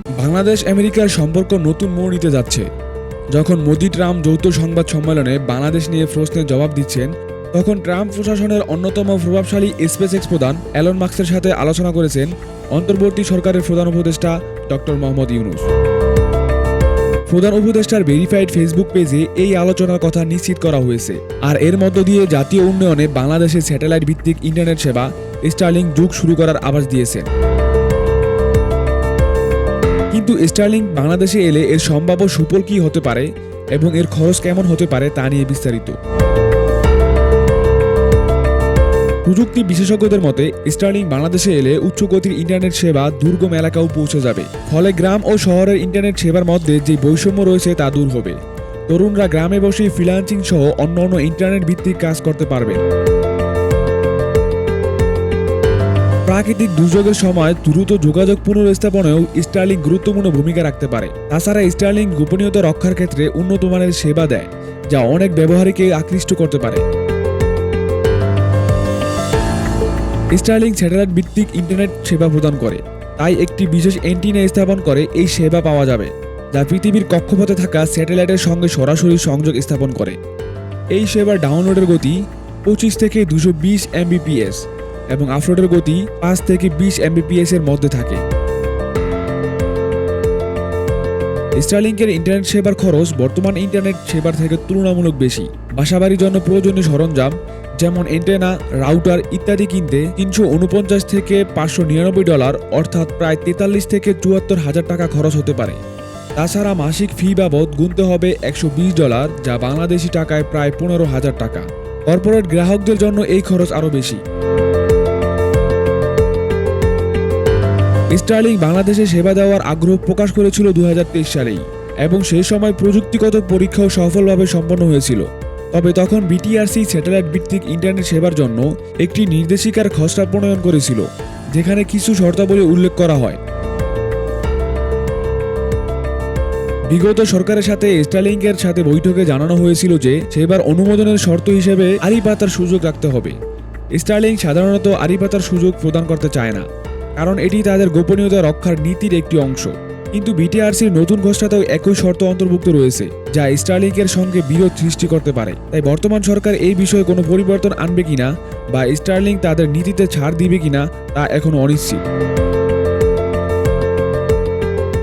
বাংলাদেশ আমেরিকার সম্পর্ক নতুন মোড় নিতে যাচ্ছে। যখন মোদি ট্রাম্প যৌথ সংবাদ সম্মেলনে বাংলাদেশ নিয়ে প্রশ্নের জবাব দিচ্ছেন, তখন ট্রাম্প প্রশাসনের অন্যতম প্রভাবশালী স্পেসএক্স প্রধান এলন মাস্কের সাথে আলোচনা করেছেন অন্তর্বর্তী সরকারের প্রধান উপদেষ্টা ডক্টর মোহাম্মদ ইউনূস। প্রধান উপদেষ্টার ভেরিফাইড ফেসবুক পেজে এই আলোচনার কথা নিশ্চিত করা হয়েছে। আর এর মধ্য দিয়ে জাতীয় উন্নয়নে বাংলাদেশের স্যাটেলাইট ভিত্তিক ইন্টারনেট সেবা স্টারলিংক যুগ শুরু করার আভাস দিয়েছেন। কিন্তু স্টারলিংক বাংলাদেশে এলে এর সম্ভাব্য সুফল কী হতে পারে এবং এর খরচ কেমন হতে পারে তা নিয়ে বিস্তারিত। প্রযুক্তি বিশেষজ্ঞদের মতে স্টারলিংক বাংলাদেশে এলে উচ্চগতির ইন্টারনেট সেবা দুর্গম এলাকাও পৌঁছে যাবে। ফলে গ্রাম ও শহরের ইন্টারনেট সেবার মধ্যে যে বৈষম্য রয়েছে তা দূর হবে। তরুণরা গ্রামে বসে ফ্রিল্যান্সিং সহ অন্যান্য ইন্টারনেট ভিত্তিক কাজ করতে পারবে। প্রাকৃতিক দুর্যোগের সময় দ্রুত যোগাযোগ পুনরস্থাপনেও স্টারলিংক গুরুত্বপূর্ণ ভূমিকা রাখতে পারে। তাছাড়া স্টারলিংক গোপনীয়তা রক্ষার ক্ষেত্রে উন্নত মানের সেবা দেয়, যা অনেক ব্যবহারীকে আকৃষ্ট করতে পারে। স্টারলিংক স্যাটেলাইট ভিত্তিক ইন্টারনেট সেবা প্রদান করে, তাই একটি বিশেষ অ্যান্টিনা স্থাপন করে এই সেবা পাওয়া যাবে, যা পৃথিবীর কক্ষপথে থাকা স্যাটেলাইটের সঙ্গে সরাসরি সংযোগ স্থাপন করে। এই সেবার ডাউনলোডের গতি 25 থেকে 220 Mbps এবং আপলোডের গতি 5 থেকে 20 Mbps এর মধ্যে থাকে। স্টারলিংকের ইন্টারনেট সেবার খরচ বর্তমান ইন্টারনেট সেবার থেকে তুলনামূলক বেশি। বাসাবাড়ির জন্য প্রয়োজনীয় সরঞ্জাম যেমন অ্যান্টেনা, রাউটার ইত্যাদি কিনতে $349 থেকে $599 অর্থাৎ প্রায় 43 থেকে 74 হাজার টাকা খরচ হতে পারে। তাছাড়া মাসিক ফি বাবদ গুনতে হবে $120, যা বাংলাদেশি টাকায় প্রায় 15,000 টাকা। কর্পোরেট গ্রাহকদের জন্য এই খরচ আরও বেশি। স্টারলিংক বাংলাদেশে সেবা দেওয়ার আগ্রহ প্রকাশ করেছিল 2023 সালেই এবং সেই সময় প্রযুক্তিগত পরীক্ষাও সফলভাবে সম্পন্ন হয়েছিল। তবে তখন বিটিআরসি স্যাটেলাইট ভিত্তিক ইন্টারনেট সেবার জন্য একটি নির্দেশিকার খসড়া প্রণয়ন করেছিল, যেখানে কিছু শর্তাবলী উল্লেখ করা হয়। বিগত সরকারের সাথে স্টারলিংকের সাথে বৈঠকে জানানো হয়েছিল যে সেবার অনুমোদনের শর্ত হিসেবে আড়ি পাতার সুযোগ রাখতে হবে। স্টারলিংক সাধারণত আড়ি পাতার সুযোগ প্রদান করতে চায় না, কারণ এটি তাদের গোপনীয়তা রক্ষার নীতির একটি অংশ। কিন্তু বিটিআরসির নতুন ঘোষণাতেও একই শর্ত অন্তর্ভুক্ত রয়েছে, যা স্টারলিংকের সঙ্গে বিরোধ সৃষ্টি করতে পারে। তাই বর্তমান সরকার এই বিষয়ে কোনো পরিবর্তন আনবে কিনা বা স্টারলিংক তাদের নীতিতে ছাড় দিবে কিনা তা এখনো অনিশ্চিত।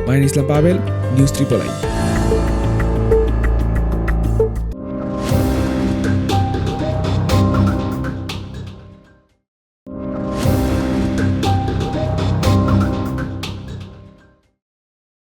মাহিন ইসলাম পাবেল, নিউজ ট্রিপল আই।